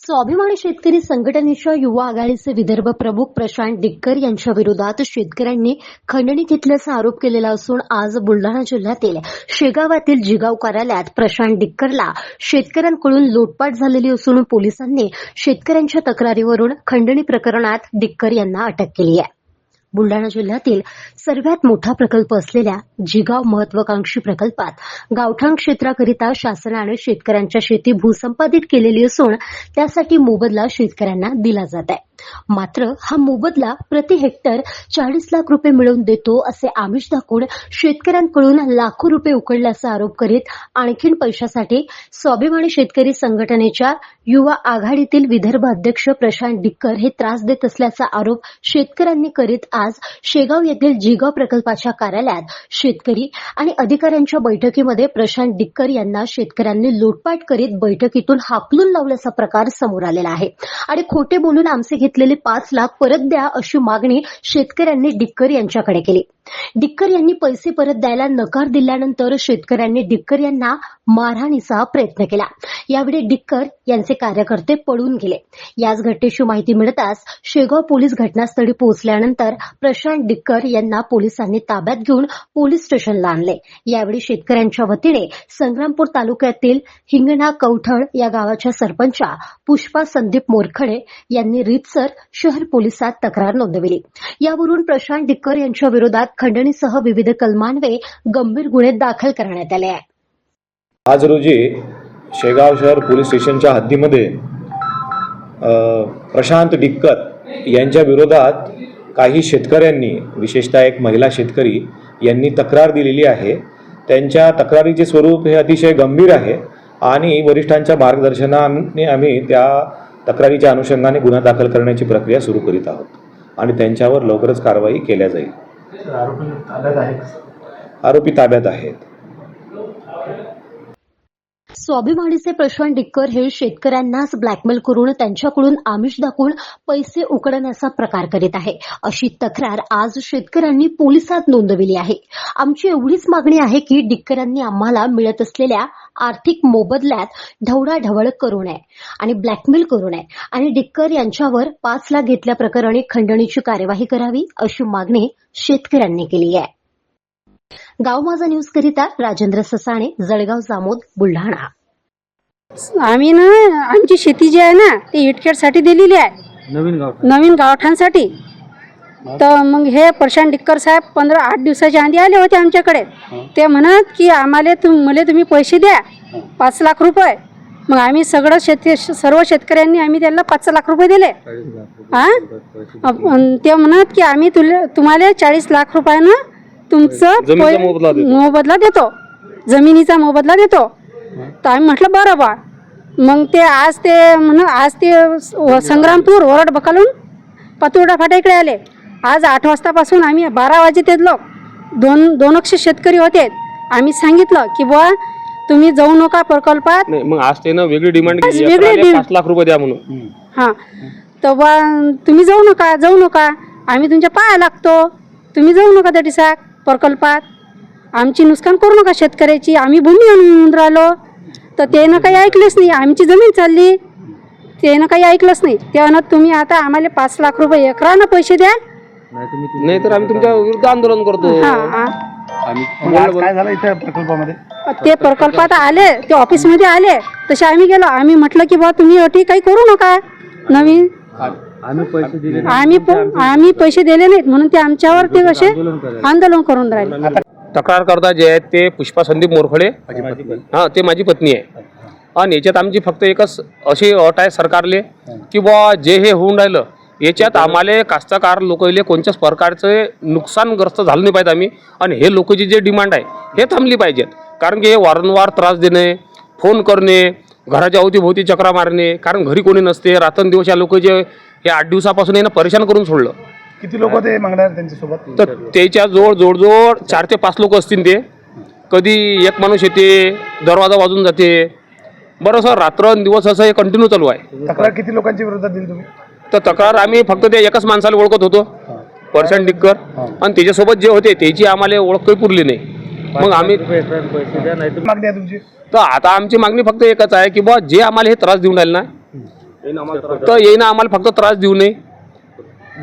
स्वाभिमानी शेतकरी संघटनेच्या युवा आघाडीचे विदर्भ प्रमुख प्रशांत डिक्कर यांच्या विरोधात शेतकऱ्यांनी खंडणी घेतल्याचा आरोप केलेला असून आज बुलढाणा जिल्ह्यातील शेगावातील जिगाव कार्यालयात प्रशांत डिक्करला शेतकऱ्यांकडून लूटपाट झालेली असून पोलिसांनी शेतकऱ्यांच्या तक्रारीवरून खंडणी प्रकरणात डिक्कर यांना अटक केली आहे। बुलढाणा जिल्ह्यातील सर्वात मोठा प्रकल्प असलेल्या जिगाव महत्वाकांक्षी प्रकल्पात गावठाण क्षेत्राकरिता शासनाने शेतकऱ्यांच्या शेती भूसंपादित केलेली असून त्यासाठी मोबदला शेतकऱ्यांना दिला जात आहे। मात्र हा मोबदला प्रति हेक्टर 40 लाख रुपये मिळवून देतो असे आमिष दाखवून शेतकऱ्यांकडून लाखो रुपये उकळल्याचा आरोप करीत आणखीन पैशासाठी स्वाभिमानी शेतकरी संघटनेच्या युवा आघाडीतील विदर्भ अध्यक्ष प्रशांत डिक्कर हे त्रास देत असल्याचा आरोप शेतकऱ्यांनी करीत आज शेगाव येथील जिगाव प्रकल्पाच्या कार्यालयात शेतकरी आणि अधिकाऱ्यांच्या बैठकीमध्ये प्रशांत डिक्कर यांना शेतकऱ्यांनी लूटपाट करीत बैठकीतून हाकलून लावल्याचा प्रकार समोर आलेला आहे आणि खोटे बोलून आमचे घेतलेले 5 लाख परत द्या अशी मागणी शेतकऱ्यांनी डिक्कर यांच्याकडे केली। डिक्कर यांनी पैसे परत द्यायला नकार दिल्यानंतर शेतकऱ्यांनी डिक्कर यांना मारहाणीचा प्रयत्न केला। यावेळी डिक्कर यांचे कार्यकर्ते पळून गेले। याच घटनेची माहिती मिळताच शेगाव पोलीस घटनास्थळी पोहोचल्यानंतर प्रशांत डिक्कर यांना पोलिसांनी ताब्यात घेऊन पोलीस स्टेशनला आणले। यावेळी शेतकऱ्यांच्या वतीने संग्रामपूर तालुक्यातील हिंगणा कवठळ या गावाच्या सरपंचा पुष्पा संदीप मोरखडे यांनी रीतसर शहर पोलिसात तक्रार नोंदवली। यावरून प्रशांत डिक्कर यांच्या विरोधात खंडणीसह विविध कलमान्वये गंभीर गुन्हे दाखल करण्यात आले आहे। आज रोजी शेगाव शहर पोलीस स्टेशनच्या हद्दीमध्ये प्रशांत डिक्कर यांच्या विरोधात काही शेतकऱ्यांनी, विशेषतः एक महिला शेतकरी यांनी तक्रार दिलेली आहे। त्यांच्या तक्रारीचे स्वरूप हे अतिशय गंभीर आहे आणि वरिष्ठांच्या मार्गदर्शनाने आम्ही त्या तक्रारीच्या अनुषंगाने गुन्हा दाखल करण्याची प्रक्रिया सुरू करीत आहोत आणि त्यांच्यावर लवकरच कारवाई केल्या जाईल। आरोपी ताब्यात आहेत। स्वाभिमानीचे प्रशांत डिक्कर हे शेतकऱ्यांनाच ब्लॅकमेल करून त्यांच्याकडून आमिष दाखवून पैसे उकळण्याचा प्रकार करीत आहे, अशी तक्रार आज शेतकऱ्यांनी पोलिसात नोंदवली आहे। आमची एवढीच मागणी आहे की डिक्करांनी आम्हाला मिळत असलेल्या आर्थिक मोबदल्यात ढवळाढवळ करू नये आणि ब्लॅकमेल करू नये आणि डिक्कर यांच्यावर 5 लाख घेतल्याप्रकरणी खंडणीची कार्यवाही करावी, अशी मागणी शेतकऱ्यांनी केली आहे। गाव माझा न्यूज करिता राजेंद्र ससाणे, जळगाव जामोद, बुलढाणा। आम्ही ना आमची शेती जी आहे ना ती इटकेटसाठी दिलेली आहे, नवीन गावठाणसाठी। तर मग हे प्रशांत डिक्कर साहेब 15-8 दिवसाच्या आधी आले होते आमच्याकडे। ते म्हणत की आम्हाला तुम्ही पैसे द्या 5 लाख रुपये। मग आम्ही सर्व शेतकऱ्यांनी आम्ही त्यांना 5 लाख रुपये दिले। ते म्हणत की आम्ही तुम्हाला 40 लाख रुपयानं तुमचं मोबदला देतो, जमिनीचा मोबदला देतो। तर आम्ही म्हटलं बरं बा। मग ते आज ते संग्रामपूर वरड बकालून पातुर्डा फाटा इकडे आले। आज 8 वाजतापासून आम्ही 12 वाजेत लोक 200 शेतकरी होते। आम्ही सांगितलं की बुवा तुम्ही जाऊ नका प्रकल्पात। मग आज ते ना वेगळी डिमांड केली 5 लाख रुपये द्या म्हणून। हां, तर बा तुम्ही जाऊ नका, आम्ही तुमच्या पाया लागतो, तुम्ही जाऊ नका त्या दिवसात प्रकल्पात, आमची नुकसान करू नका शेतकऱ्याची, आम्ही भूमी आणून राहिलो। तर त्यानं काही ऐकलंच नाही, आमची जमीन चालली, त्यानं काही ऐकलंच नाही। त्यानं तुम्ही आता आम्हाला 5 लाख रुपये एकरानं पैसे द्या, नाही तर आम्ही तुमच्या विरुद्ध आंदोलन करतो। काय झालं इथे प्रकल्पामध्ये? ते प्रकल्पात आले, ते ऑफिसमध्ये आले, तसे आम्ही गेलो। आम्ही म्हटलं की बा तुम्ही अटी काही करू नका नवीन, आम्ही पैसे दिले नाहीत म्हणून ते आमच्यावर ते कसे आंदोलन करून राहिले। तक्रारकर्ता जे आहेत ते पुष्पा संदीप मोरखडे, हां ते माझी पत्नी आहे। आणि याच्यात आमची फक्त एकच अशी अट आहे सरकारले की बुवा जे हे होऊन राहिलं याच्यात आम्हाला कास्तकार लोकांना कोणत्याच प्रकारचं नुकसानग्रस्त झालं नाही पाहिजे आम्ही। आणि हे लोकांची जे डिमांड आहे हे थांबली पाहिजेत, कारण की हे वारंवार त्रास देणे, फोन करणे, घराच्या अवतीभोवती चक्रा मारणे, कारण घरी कोणी नसते, रात्रंदिवस या लोकांचे हे 8 दिवसापासून यांना परेशान करून सोडलं। किती लोक ते मागणार त्यांच्यासोबत? तर त्याच्या जवळ 4 ते 5 लोक असतील। ते कधी एक माणूस येते, दरवाजा वाजून जाते, बरं सर रात्रंदिवस असं हे कंटिन्यू चालू आहे। तक्रार किती लोकांच्या विरोधात दिली तुम्ही? तर तक्रार आम्ही फक्त ते एकच माणसाला ओळखत होतो, प्रशांत डिक्कर, आणि त्याच्यासोबत जे होते त्याची आम्हाला ओळख काही पुरली नाही। मग आम्ही मागणी आहे तुमची? तर आता आमची मागणी फक्त एकच आहे की बुवा जे आम्हाला हे त्रास देऊन राहिले ना तर येईनं आम्हाला फक्त त्रास देऊ नये.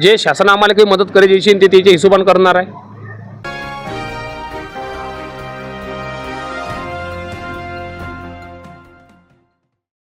जे शासन आम्हाला काही मदत करायची असेल ते त्याच्या हिशोबाने करणार आहे.